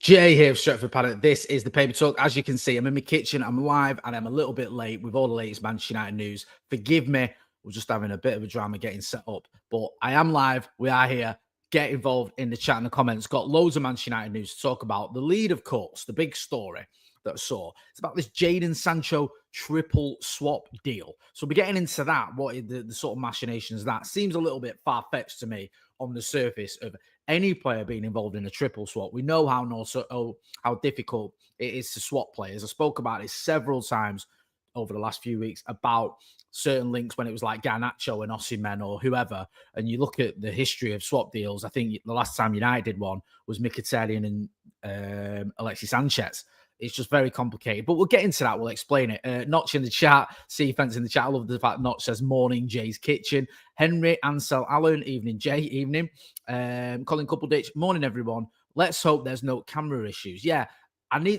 Jay here of Stretford Paddock. This is the Paper Talk. As you can see, I'm in my kitchen. I'm live and I'm a little bit late with all the latest Manchester United news. Forgive me. We're just having a bit of a drama getting set up. But I am live. We are here. Get involved in the chat and the comments. Got loads of Manchester United news to talk about. The lead, of course, the big story that I saw. It's about this Jadon Sancho triple swap deal. So we're getting into that. What the sort of machinations of that seems a little bit far-fetched to me on the surface of any player being involved in a triple swap. We know how difficult it is to swap players. I spoke about it several times over the last few weeks about certain links when it was like Garnacho and Osimhen or whoever. And you look at the history of swap deals. I think the last time United did one was Mkhitaryan and Alexis Sanchez. It's just very complicated, but we'll get into that. We'll explain it. Notch in the chat, C-Fence in the chat. I love the fact Notch says morning, Jay's kitchen. Henry, Ansel, Allen, evening, Jay, evening. Colin Coupleditch, morning, everyone. Let's hope there's no camera issues. Yeah,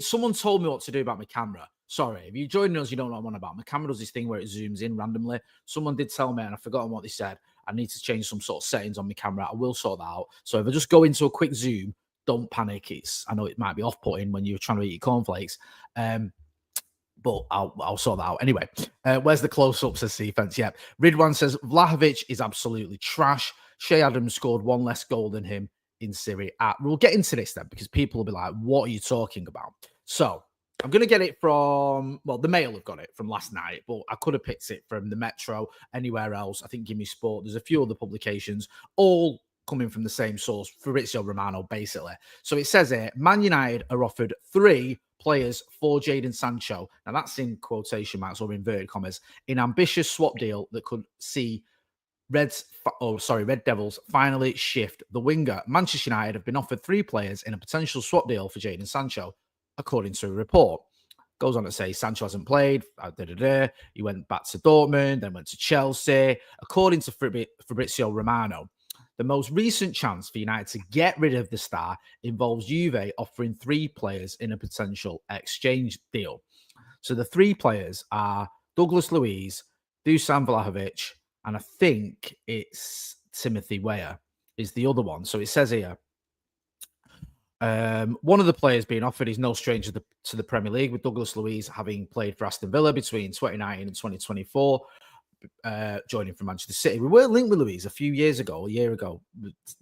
someone told me what to do about my camera. Sorry, if you're joining us, you don't know what I'm on about. My camera does this thing where it zooms in randomly. Someone did tell me, and I've forgotten what they said. I need to change some sort of settings on my camera. I will sort that out. So if I just go into a quick zoom, don't panic. I know it might be off-putting when you're trying to eat your cornflakes, but I'll sort that out. Anyway, where's the close-up, says C-Fence? Yeah. Ridwan says, Vlahovic is absolutely trash. Shea Adams scored one less goal than him in Serie A. We'll get into this then, because people will be like, what are you talking about? So I'm going to get it from, well, the Mail have got it from last night, but I could have picked it from the Metro, anywhere else. I think Gimme Sport. There's a few other publications, all coming from the same source, Fabrizio Romano, basically. So it says here, Man United are offered 3 players for Jadon Sancho. Now that's in quotation marks or inverted commas, in ambitious swap deal that could see Red Devils finally shift the winger. Manchester United have been offered 3 players in a potential swap deal for Jadon Sancho, according to a report. Goes on to say Sancho hasn't played. He went back to Dortmund, then went to Chelsea. According to Fabrizio Romano, the most recent chance for United to get rid of the star involves Juve offering 3 players in a potential exchange deal. So the 3 players are Douglas Luiz, Dusan Vhalovic, and I think it's Timothy Weah is the other one. So it says here, one of the players being offered is no stranger to the Premier League, with Douglas Luiz having played for Aston Villa between 2019 and 2024. Joining from Manchester City. We were linked with Luiz a year ago,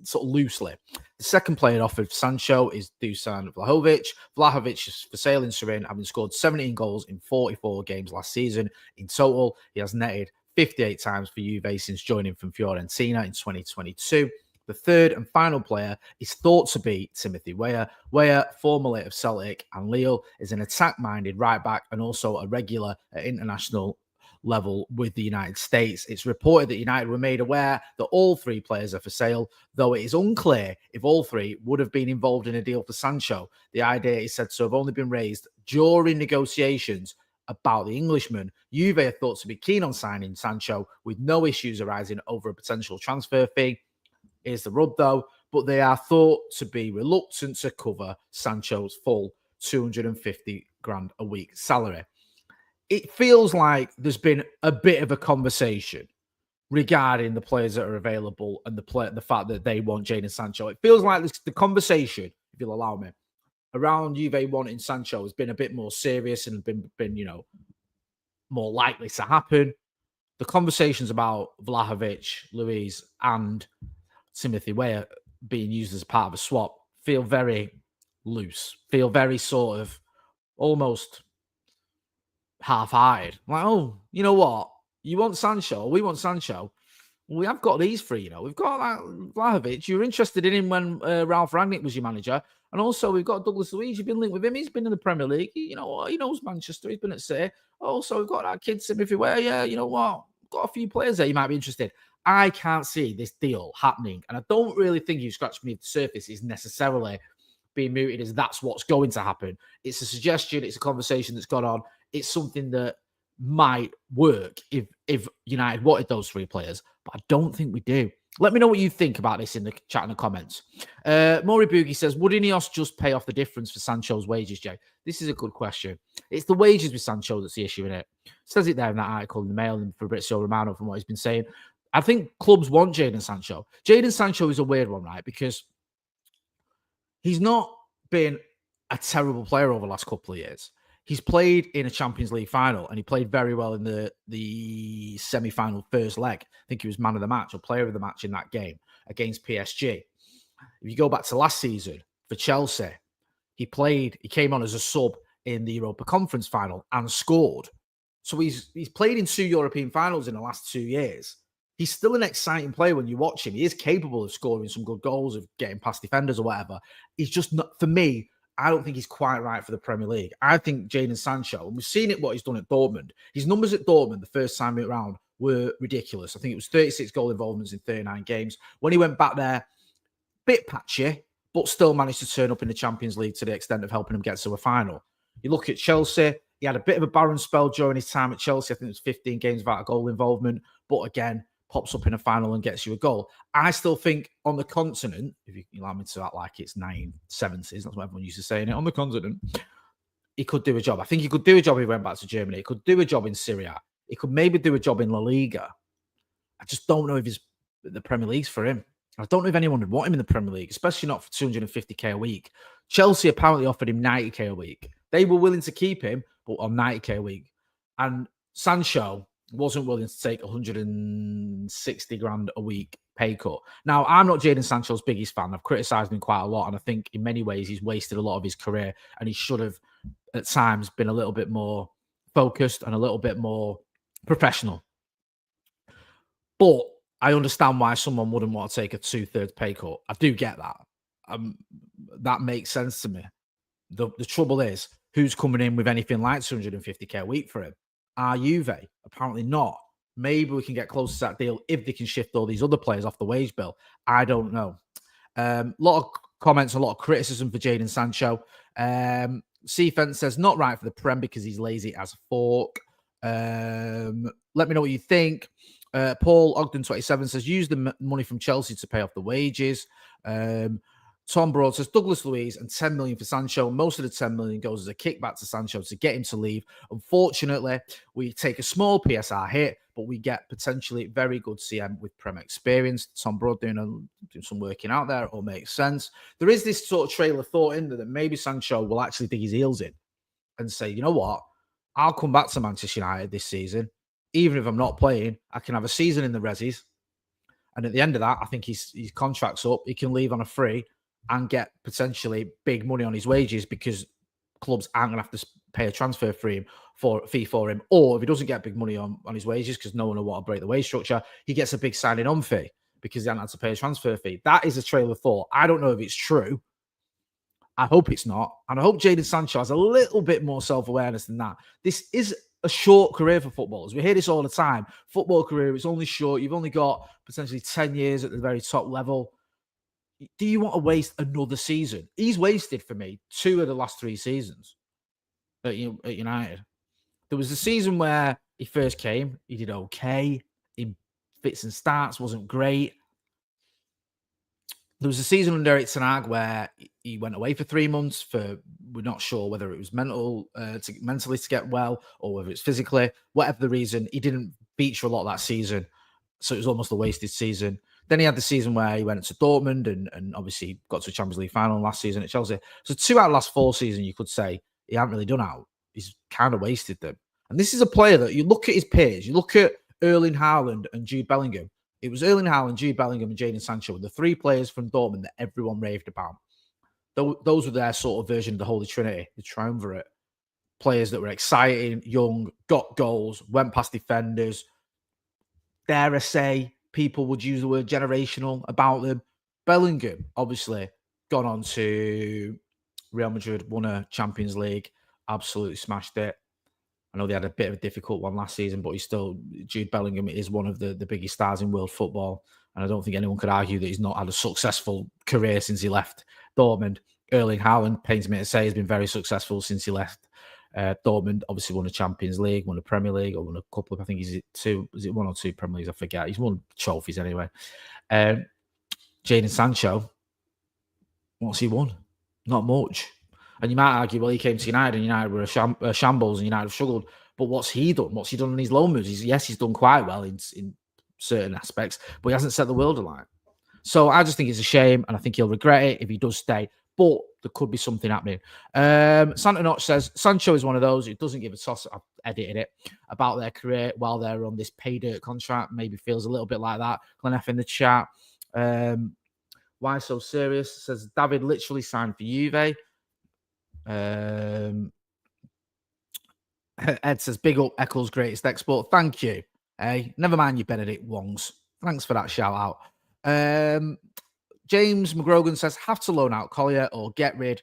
sort of loosely. The second player offered Sancho is Dusan Vhalovic. Vlahovic is for sale in Turin, having scored 17 goals in 44 games last season. In total, he has netted 58 times for Juve since joining from Fiorentina in 2022. The third and final player is thought to be Timothy Weah. Weah, formerly of Celtic and Lille, is an attack-minded right-back and also a regular at international level with the United States. It's reported that United were made aware that all 3 players are for sale, though it is unclear if all 3 would have been involved in a deal for Sancho. The idea is said to have only been raised during negotiations about the Englishman. Juve are thought to be keen on signing Sancho, with no issues arising over a potential transfer fee. Here's the rub, though, but they are thought to be reluctant to cover Sancho's full 250 grand a week salary. It feels like there's been a bit of a conversation regarding the players that are available and the fact that they want Jadon Sancho. It feels like the conversation, if you'll allow me, around Juve wanting Sancho has been a bit more serious and been more likely to happen. The conversations about Vlahovic, Luiz, and Timothy Weah being used as part of a swap feel very loose, feel very sort of almost half-hearted. Like, oh, you know what? You want Sancho? We want Sancho. We have got these 3, We've got that Vlahovic. You were interested in him when Ralph Rangnick was your manager. And also, we've got Douglas Luiz. You've been linked with him. He's been in the Premier League. You know what? He knows Manchester. He's been at City. Also, we've got that kid, Timothy Weah. Yeah, you know what? Got a few players there you might be interested. I can't see this deal happening. And I don't really think you scratch beneath the surface is necessarily being mooted as that's what's going to happen. It's a suggestion. It's a conversation that's gone on. It's something that might work if United wanted those 3 players, but I don't think we do. Let me know what you think about this in the chat and the comments. Maury Boogie says, would Ineos just pay off the difference for Sancho's wages, Jay? This is a good question. It's the wages with Sancho that's the issue in it. It says it there in that article in the Mail and Fabrizio Romano from what he's been saying. I think clubs want Jadon Sancho. Jadon Sancho is a weird one, right? Because he's not been a terrible player over the last couple of years. He's played in a Champions League final and he played very well in the semi-final first leg. I think he was man of the match or player of the match in that game against PSG. If you go back to last season for Chelsea, he came on as a sub in the Europa Conference final and scored. So he's played in 2 European finals in the last 2 years. He's still an exciting player when you watch him. He is capable of scoring some good goals, of getting past defenders or whatever. He's just not, for me, I don't think he's quite right for the Premier League. I think Jadon Sancho, and we've seen it, what he's done at Dortmund. His numbers at Dortmund the first time around were ridiculous. I think it was 36 goal involvements in 39 games. When he went back there, bit patchy, but still managed to turn up in the Champions League to the extent of helping him get to a final. You look at Chelsea, he had a bit of a barren spell during his time at Chelsea. I think it was 15 games without a goal involvement, but again, pops up in a final and gets you a goal. I still think on the continent, if you allow me to act like it's 1970s, that's what everyone used to say, on the continent, he could do a job. I think he could do a job if he went back to Germany. He could do a job in Syria. He could maybe do a job in La Liga. I just don't know if the Premier League's for him. I don't know if anyone would want him in the Premier League, especially not for 250k a week. Chelsea apparently offered him 90k a week. They were willing to keep him, but on 90k a week. And Sancho wasn't willing to take 160 grand a week pay cut. Now, I'm not Jadon Sancho's biggest fan. I've criticised him quite a lot, and I think in many ways he's wasted a lot of his career, and he should have at times been a little bit more focused and a little bit more professional. But I understand why someone wouldn't want to take a 2/3 pay cut. I do get that. That makes sense to me. The trouble is, who's coming in with anything like 250k a week for him? Are Juve? Apparently not. Maybe we can get close to that deal if they can shift all these other players off the wage bill. I don't know. A lot of comments, a lot of criticism for Jadon Sancho. C-Fence says, not right for the Prem because he's lazy as a fork. Let me know what you think. Paul Ogden 27 says, use the money from Chelsea to pay off the wages. Tom Broad says, Douglas Luiz and 10 million for Sancho. Most of the 10 million goes as a kickback to Sancho to get him to leave. Unfortunately, we take a small PSR hit, but we get potentially very good CM with Prem experience. Tom Broad doing some working out there. It all makes sense. There is this sort of trail of thought in there that maybe Sancho will actually dig his heels in and say, you know what? I'll come back to Manchester United this season. Even if I'm not playing, I can have a season in the Resis. And at the end of that, I think his contract's up. He can leave on a free and get potentially big money on his wages because clubs aren't going to have to pay a transfer fee for him. Or if he doesn't get big money on his wages because no one will want to break the wage structure, he gets a big signing on fee because he hasn't had to pay a transfer fee. That is a trail of thought. I don't know if it's true. I hope it's not. And I hope Jadon Sancho has a little bit more self-awareness than that. This is a short career for footballers. We hear this all the time. Football career is only short. You've only got potentially 10 years at the very top level. Do you want to waste another season? He's wasted, for me, 2 of the last 3 seasons at United. There was a season where he first came. He did okay. In fits and starts, wasn't great. There was a season under Eric Ten Hag where he went away for 3 months. We're not sure whether it was mentally to get well or whether it's physically. Whatever the reason, he didn't feature a lot that season. So it was almost a wasted season. Then he had the season where he went to Dortmund and obviously got to a Champions League final last season at Chelsea. So 2 out of the last 4 seasons, you could say he hadn't really done out. He's kind of wasted them. And this is a player that you look at his peers. You look at Erling Haaland and Jude Bellingham. It was Erling Haaland, Jude Bellingham, and Jadon Sancho, the 3 players from Dortmund that everyone raved about. Those were their sort of version of the Holy Trinity, the triumvirate. Players that were exciting, young, got goals, went past defenders. Dare I say, people would use the word generational about them. Bellingham, obviously, gone on to Real Madrid, won a Champions League, absolutely smashed it. I know they had a bit of a difficult one last season, but Jude Bellingham is one of the biggest stars in world football. And I don't think anyone could argue that he's not had a successful career since he left Dortmund. Erling Haaland, pains me to say, has been very successful since he left Dortmund. Obviously won a Champions League, won a Premier League, or won a couple of, I think is it 1 or 2 Premier Leagues? I forget. He's won trophies anyway. Jadon Sancho, what's he won? Not much. And you might argue, well, he came to United and United were a shambles and United have struggled. But what's he done? What's he done in his loan moves? He's done quite well in certain aspects, but he hasn't set the world alight. So I just think it's a shame, and I think he'll regret it if he does stay. but there could be something happening. Santa Notch says Sancho is one of those who doesn't give a toss. I've edited it about their career while they're on this pay dirt contract. Maybe feels a little bit like that. Glenn F in the chat. Why so serious? Says David literally signed for Juve. Ed says big up Eccles greatest export. Thank you. Hey, never mind you Benedict Wongs. Thanks for that shout out. James McGrogan says have to loan out Collyer or get rid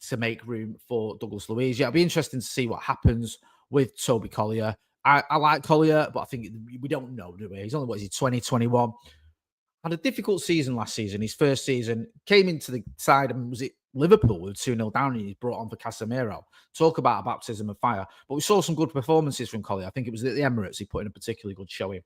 to make room for Douglas Luiz. Yeah, it'll be interesting to see what happens with Toby Collyer. I like Collyer, but I think we don't know, do we? He's only, 2021. Had a difficult season last season. His first season came into the side and was it Liverpool with 2-0 down and he's brought on for Casemiro. Talk about a baptism of fire. But we saw some good performances from Collyer. I think it was at the Emirates he put in a particularly good showing.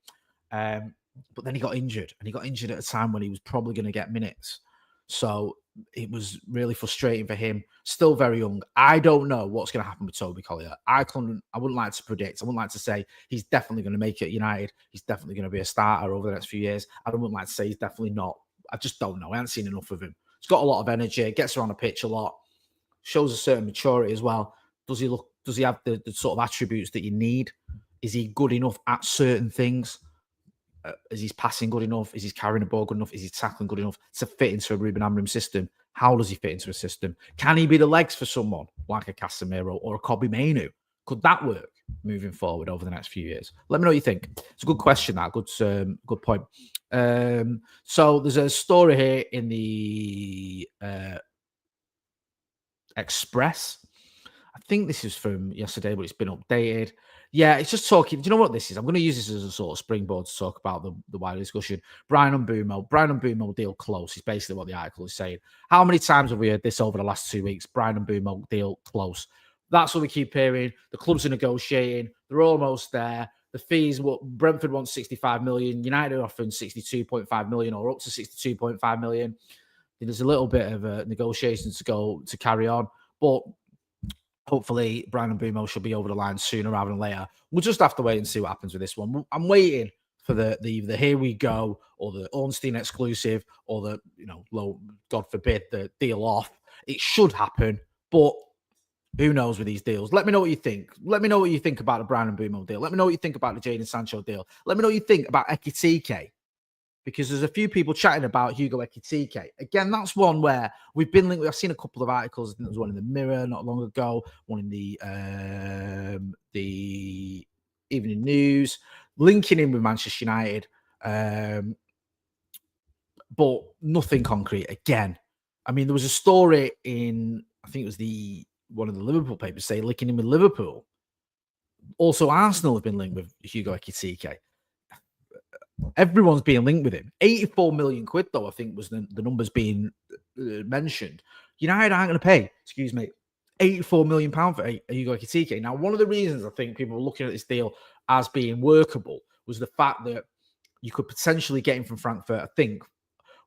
But then he got injured, and he got injured at a time when he was probably going to get minutes. So it was really frustrating for him. Still very young. I don't know what's going to happen with Toby Collyer. I wouldn't like to predict. I wouldn't like to say he's definitely going to make it at United. He's definitely going to be a starter over the next few years. I wouldn't like to say he's definitely not. I just don't know. I haven't seen enough of him. He's got a lot of energy. Gets around the pitch a lot. Shows a certain maturity as well. Does he have the sort of attributes that you need? Is he good enough at certain things? Is his passing good enough? Is his carrying the ball good enough? Is his tackling good enough to fit into a Ruben Amorim system? How does he fit into a system? Can he be the legs for someone like a Casemiro or a Kobbie Mainoo? Could that work moving forward over the next few years? Let me know what you think. It's a good question, that. Good point. So there's a story here in the Express. I think this is from yesterday, but it's been updated. Yeah, it's just talking. Do you know what this is? I'm going to use this as a sort of springboard to talk about the wider discussion. Bryan Mbeumo deal close is basically what the article is saying. How many times have we heard this over the last 2 weeks? Bryan Mbeumo deal close. That's what we keep hearing. The clubs are negotiating. They're almost there. The fees, what Brentford wants 65 million. United are offering 62.5 million or up to 62.5 million. There's a little bit of negotiations to carry on, but hopefully, Bryan Mbeumo should be over the line sooner rather than later. We'll just have to wait and see what happens with this one. I'm waiting for the Here We Go or the Ornstein exclusive or the, God forbid, the deal off. It should happen, but who knows with these deals? Let me know what you think. Let me know what you think about the Bryan Mbeumo deal. Let me know what you think about the Jadon Sancho deal. Let me know what you think about Ekitike. Because there's a few people chatting about Hugo Ekitike. Again, that's one where we've been linked. I've seen a couple of articles. I think there was one in the Mirror not long ago, one in the Evening News, linking in with Manchester United, but nothing concrete. Again, I mean, there was a story in, I think it was one of the Liverpool papers saying linking in with Liverpool. Also, Arsenal have been linked with Hugo Ekitike. Everyone's being linked with him. 84 million quid, though, I think was the numbers being mentioned. United aren't going to pay, 84 million pound for Hugo Ekitike. Now, one of the reasons I think people were looking at this deal as being workable was the fact that you could potentially get him from Frankfurt, I think,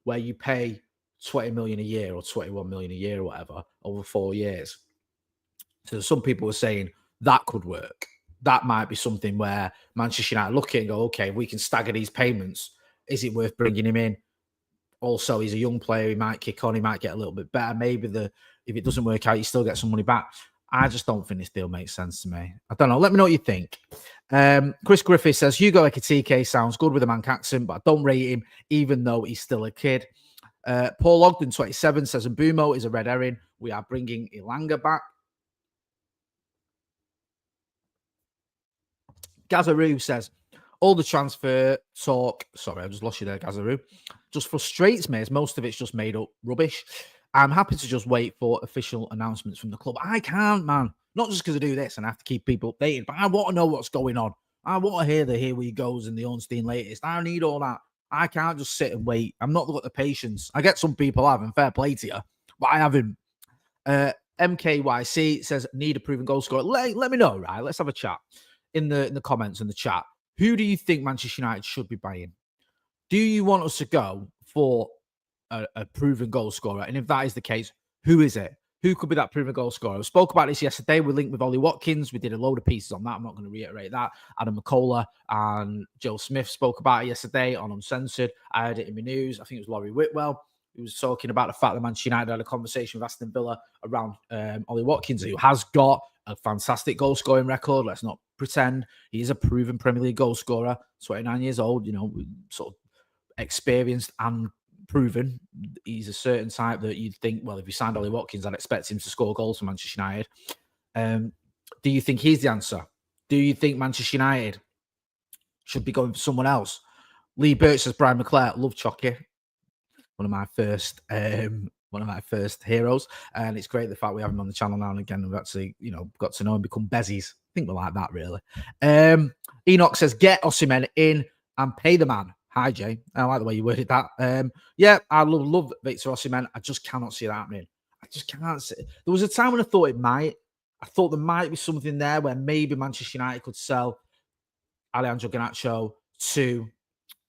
where you pay 20 million a year or 21 million a year or whatever over 4 years. So some people were saying that could work. That might be something where Manchester United look at it and go, okay, we can stagger these payments. Is it worth bringing him in? Also, he's a young player. He might kick on. He might get a little bit better. Maybe if it doesn't work out, you still get some money back. I just don't think this deal makes sense to me. I don't know. Let me know what you think. Chris Griffith says, Hugo Ekitike sounds good with a Manc accent, but I don't rate him, even though he's still a kid. Paul Ogden, 27, says, Mbeumo is a red herring. We are bringing Elanga back. Gazaroo says, all the transfer talk, sorry, I just lost you there, Gazaroo, just frustrates me as most of it's just made up rubbish. I'm happy to just wait for official announcements from the club. I can't, man. Not just because I do this and I have to keep people updated, but I want to know what's going on. I want to hear the Here We Goes and the Ornstein latest. I need all that. I can't just sit and wait. I'm not got the patience. I get some people having fair play to you, but I haven't. MKYC says, need a proven goal scorer. Let me know, right? Let's have a chat. In the comments in the chat, who do you think Manchester United should be buying? Do you want us to go for a proven goal scorer? And if that is the case, who is it? Who could be that proven goal scorer? We spoke about this yesterday. We linked with Ollie Watkins. We did a load of pieces on that. I'm not going to reiterate that. Adam McCullough and Joe Smith spoke about it yesterday on Uncensored. I heard it in my news. I think it was Laurie Whitwell. who was talking about the fact that Manchester United had a conversation with Aston Villa around Ollie Watkins, who has got a fantastic goal scoring record. Let's not pretend. He is a proven Premier League goal scorer, 29 years old, sort of experienced and proven. He's a certain type that you'd think, well, if you signed Ollie Watkins, I'd expect him to score goals for Manchester United. Do you think he's the answer? Do you think Manchester United should be going for someone else? Lee Birch says Brian McClare, love Chucky. One of my first heroes, and it's great the fact we have him on the channel now and again. We've actually, got to know him, become Bezzies. I think we're like that, really. Enoch says get Osimhen in and pay the man. Hi, Jay. I like the way you worded that. Yeah, I love Victor Osimhen. I just cannot see that happening. I just can't see. There was a time when I thought it might. I thought there might be something there where maybe Manchester United could sell Alejandro Garnacho to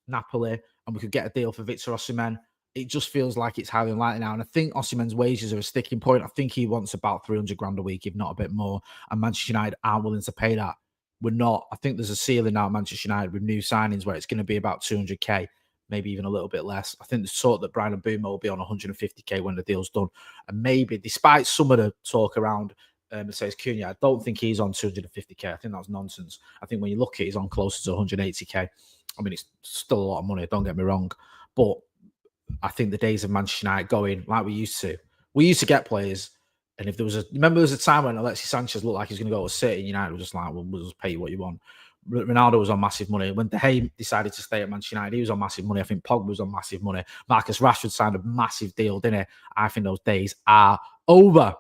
Napoli and we could get a deal for Victor Osimhen. It just feels like it's highly unlikely now. And I think Osimhen's wages are a sticking point. I think he wants about 300 grand a week, if not a bit more. And Manchester United aren't willing to pay that. We're not. I think there's a ceiling now at Manchester United with new signings where it's going to be about 200k, maybe even a little bit less. I think the thought that Bryan Mbeumo will be on 150k when the deal's done. And maybe, despite some of the talk around Mercedes Cunha, I don't think he's on 250k. I think that's nonsense. I think when you look at it, he's on closer to 180k. I mean, it's still a lot of money, don't get me wrong. But I think the days of Manchester United going like we used to get players. And if there was a time when Alexis Sanchez looked like he was going to go to City, United was just like, well, we'll just pay you what you want. Ronaldo was on massive money. When De Gea decided to stay at Manchester United, he was on massive money. I think Pogba was on massive money. Marcus Rashford signed a massive deal, didn't he? I think those days are over.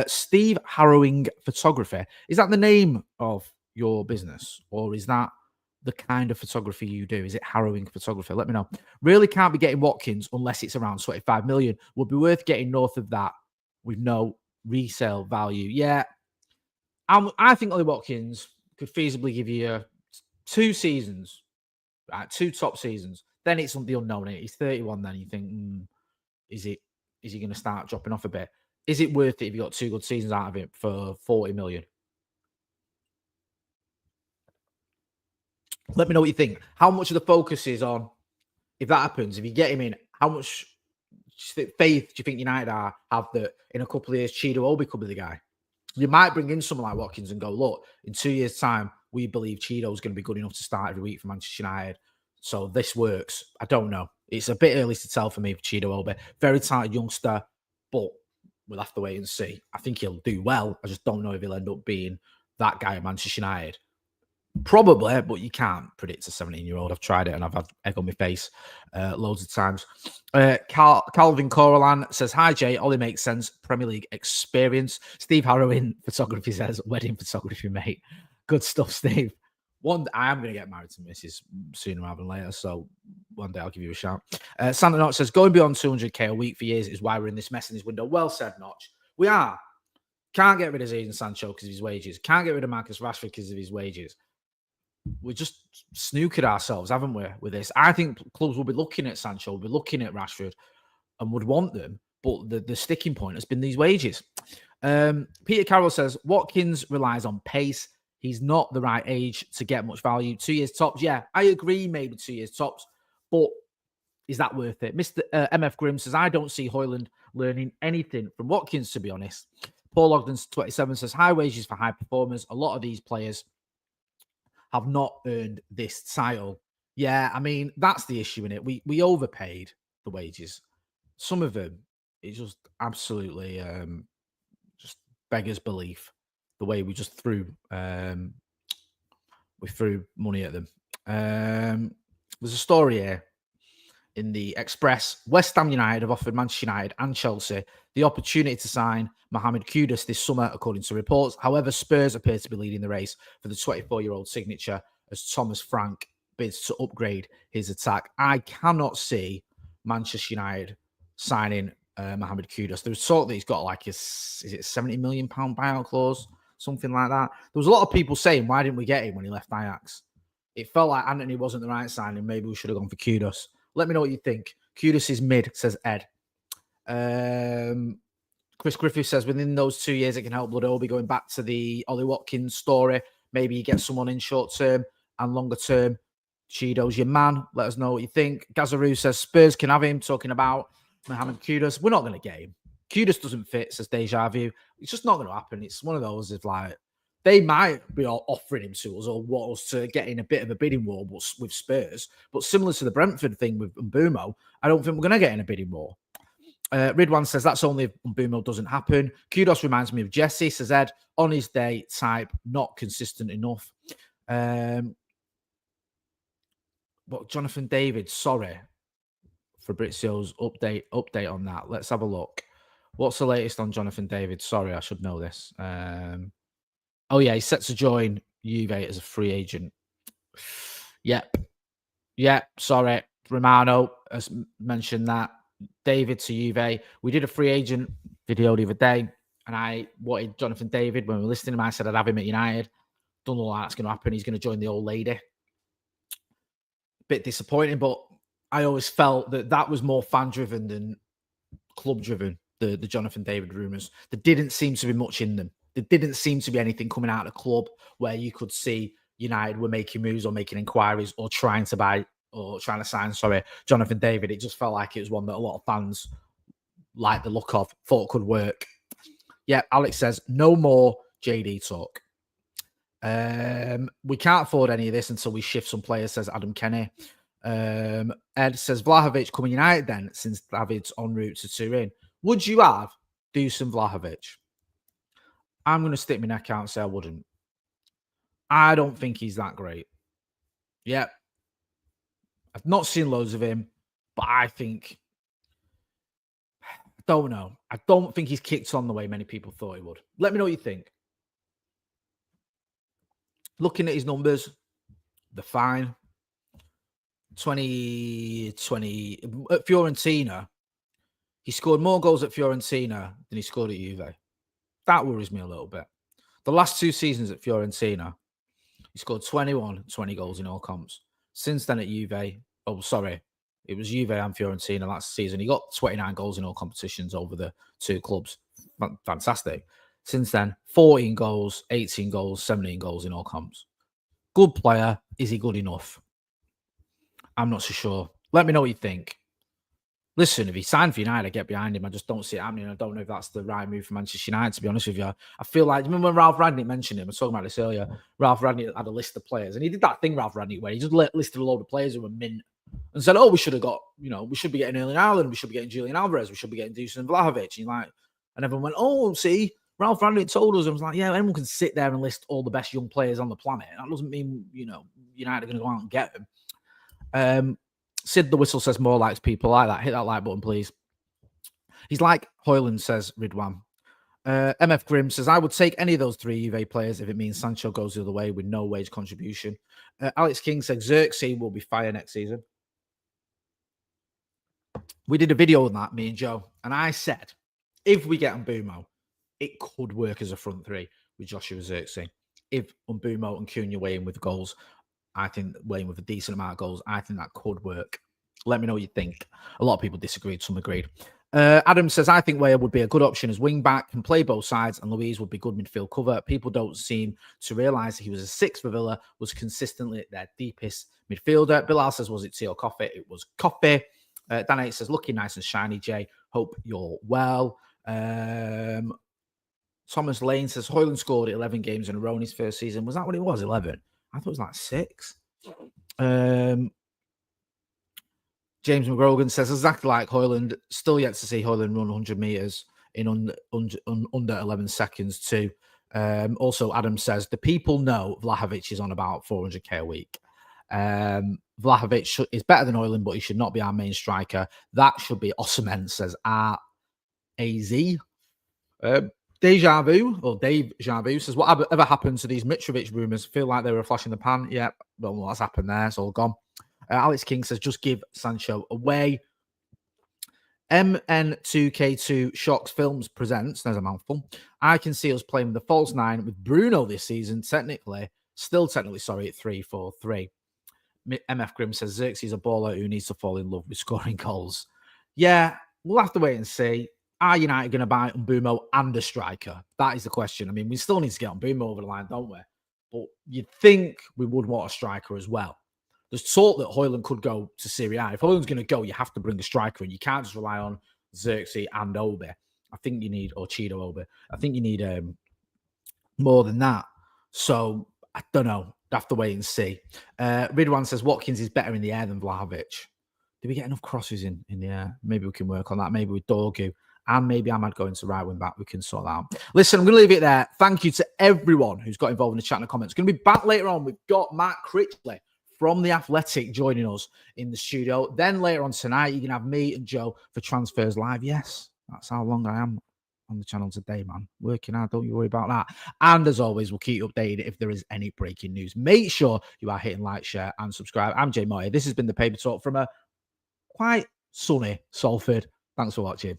Steve Harrowing Photography. Is that the name of your business? Or is that the kind of photography you do? Is it Harrowing Photography? Let me know. Really can't be getting Watkins unless it's around 25 million. Would be worth getting north of that with no resale value. Yeah. I think Ollie Watkins could feasibly give you 2 seasons, right? 2 top seasons. Then it's the unknown. He's 31 then. You think, is he going to start dropping off a bit? Is it worth it if you got 2 good seasons out of it for 40 million? Let me know what you think. How much of the focus is on, if that happens, if you get him in, how much faith do you think United have that in a couple of years, Chido Obi could be the guy? You might bring in someone like Watkins and go, look, in 2 years' time, we believe Chido's going to be good enough to start every week for Manchester United. So this works. I don't know. It's a bit early to tell for me for Chido Obi. Very talented youngster, but we'll have to wait and see. I think he'll do well. I just don't know if he'll end up being that guy at Manchester United. Probably, but you can't predict a 17-year-old. I've tried it and I've had egg on my face loads of times. Calvin Coralan says, hi, Jay. Ollie makes sense. Premier League experience. Steve Harrowing Photography says, wedding photography, mate. Good stuff, Steve. I am going to get married to Mrs. sooner rather than later, so one day I'll give you a shout. Santa Notch says, going beyond 200k a week for years is why we're in this mess in this window. Well said, Notch. We are. Can't get rid of Jadon Sancho because of his wages. Can't get rid of Marcus Rashford because of his wages. We just snookered ourselves, haven't we, with this? I think clubs will be looking at Sancho, will be looking at Rashford and would want them, but the sticking point has been these wages. Peter Carroll says, Watkins relies on pace. He's not the right age to get much value. 2 years tops. Yeah, I agree, maybe 2 years tops, but is that worth it? Mr. MF Grimm says, I don't see Højlund learning anything from Watkins, to be honest. Paul Ogden 27 says, high wages for high performers. A lot of these players have not earned this title. Yeah, I mean, that's the issue in it. We overpaid the wages. Some of them, it's just absolutely just beggars belief. The way we just threw money at them. There's a story here in the Express. West Ham United have offered Manchester United and Chelsea the opportunity to sign Mohamed Kudus this summer, according to reports. However, Spurs appear to be leading the race for the 24-year-old signature as Thomas Frank bids to upgrade his attack. I cannot see Manchester United signing Mohamed Kudus. There was talk that he's got like is it £70 million buyout clause, something like that. There was a lot of people saying, why didn't we get him when he left Ajax? It felt like Anthony wasn't the right signing. Maybe we should have gone for Kudus. Let me know what you think. Kudus is mid, says Ed. Chris Griffith says, within those 2 years, it can help Blood be going back to the Ollie Watkins story. Maybe you get someone in short term and longer term. Chido's your man. Let us know what you think. Gazaroo says, Spurs can have him, talking about Mohamed Kudus. We're not going to get him. Kudus doesn't fit, says Deja Vu. It's just not going to happen. It's one of those of like, they might be offering him to us or want us to get in a bit of a bidding war with Spurs. But similar to the Brentford thing with Mbeumo, I don't think we're going to get in a bidding war. Ridwan says that's only if Mbeumo doesn't happen. Kudos reminds me of Jesse, says Ed. On his day type, not consistent enough. But Jonathan David, sorry. Fabrizio's update on that. Let's have a look. What's the latest on Jonathan David? Sorry, I should know this. Oh yeah, he's set to join Juve as a free agent. Yep. Sorry, Romano has mentioned that. David to Juve. We did a free agent video the other day, and I wanted Jonathan David. When we were listening to him, I said I'd have him at United. Don't know why that's going to happen. He's going to join the old lady. Bit disappointing, but I always felt that was more fan-driven than club-driven, the Jonathan David rumours. There didn't seem to be much in them. There didn't seem to be anything coming out of the club where you could see United were making moves or making inquiries or trying to sign, Jonathan David. It just felt like it was one that a lot of fans liked the look of, thought could work. Yeah, Alex says, no more JD talk. We can't afford any of this until we shift some players, says Adam Kenny. Ed says, Vhalovic coming United then, since David's en route to Turin. Would you have Dusan Vhalovic? I'm going to stick my neck out and say I wouldn't. I don't think he's that great. Yeah. I've not seen loads of him, but I think, I don't know. I don't think he's kicked on the way many people thought he would. Let me know what you think. Looking at his numbers, they're fine. 2020 at Fiorentina, he scored more goals at Fiorentina than he scored at Juve. That worries me a little bit. The last 2 seasons at Fiorentina, he scored 20 goals in all comps. Since then at Juve, it was Juve and Fiorentina last season. He got 29 goals in all competitions over the 2 clubs. Fantastic. Since then, 14 goals, 18 goals, 17 goals in all comps. Good player. Is he good enough? I'm not so sure. Let me know what you think. Listen, if he signed for United, I get behind him. I just don't see it happening. I don't know if that's the right move for Manchester United, to be honest with you. I feel like, remember when Ralph Rangnick mentioned him? I was talking about this earlier. Ralph Rangnick had a list of players, and he did that thing, Ralph Rangnick, where he just listed a load of players who were mint and said, we should have got, we should be getting Erling Haaland, we should be getting Julian Alvarez, we should be getting Dusan Vhalovic. And everyone went, see, Ralph Rangnick told us. I was like, yeah, anyone can sit there and list all the best young players on the planet. That doesn't mean, United are going to go out and get them. Sid the Whistle says more likes people like that. Hit that like button, please. He's like Hoyland, says Ridwan. MF Grimm says, I would take any of those 3 Juve players if it means Sancho goes the other way with no wage contribution. Alex King said, Xerxes will be fired next season. We did a video on that, me and Joe, and I said, if we get Mbeumo, it could work as a front 3 with Joshua Xerxes. If Mbeumo and Cunha weigh in with goals, I think weighing with a decent amount of goals, I think that could work. Let me know what you think. A lot of people disagreed, some agreed. Adam says, I think Weah would be a good option as wing-back, can play both sides, and Luiz would be good midfield cover. People don't seem to realise that he was a 6 for Villa, was consistently their deepest midfielder. Bilal says, was it tea or coffee? It was coffee. Dan 8 says, looking nice and shiny, Jay. Hope you're well. Thomas Lane says, Hoyland scored 11 games in a row in his first season. Was that what it was, 11? I thought it was like 6. James McGrogan says, exactly like Hoyland, still yet to see Hoyland run 100 metres in under 11 seconds too. Also, Adam says, the people know Vlahovic is on about 400k a week. Vlahovic is better than Hoyland, but he should not be our main striker. That should be Osimhen, says R-A-Z. Deja Vu, or Dave Javu, says, whatever happened to these Mitrovic rumours? Feel like they were a flash in the pan. Yeah, well, what's happened there? It's all gone. Alex King says, just give Sancho away. MN2K2 Shocks Films presents, there's a mouthful. I can see us playing with the false 9 with Bruno this season, still technically, at 3-4-3. MF Grimm says, Xerxes is a baller who needs to fall in love with scoring goals. Yeah, we'll have to wait and see. Are United going to buy Mbeumo and a striker? That is the question. I mean, we still need to get Mbeumo over the line, don't we? But you'd think we would want a striker as well. There's talk that Hoyland could go to Serie A. If Hoyland's going to go, you have to bring a striker in. You can't just rely on Xerxes and Obi. I think you need, or Cheeto Obi. I think you need more than that. So I don't know. Have to wait and see. Ridwan says Watkins is better in the air than Vhalovic. Did we get enough crosses in the air? Maybe we can work on that. Maybe with Dorgu and maybe Ahmad going to right wing back. We can sort that out. Listen, I'm going to leave it there. Thank you to everyone who's got involved in the chat and the comments. Going to be back later on. We've got Matt Critchley from The Athletic joining us in the studio. Then later on tonight, you can have me and Joe for Transfers Live. Yes, that's how long I am on the channel today, man. Working hard, don't you worry about that. And as always, we'll keep you updated if there is any breaking news. Make sure you are hitting like, share, and subscribe. I'm Jay Motty. This has been the Paper Talk from a quite sunny Salford. Thanks for watching.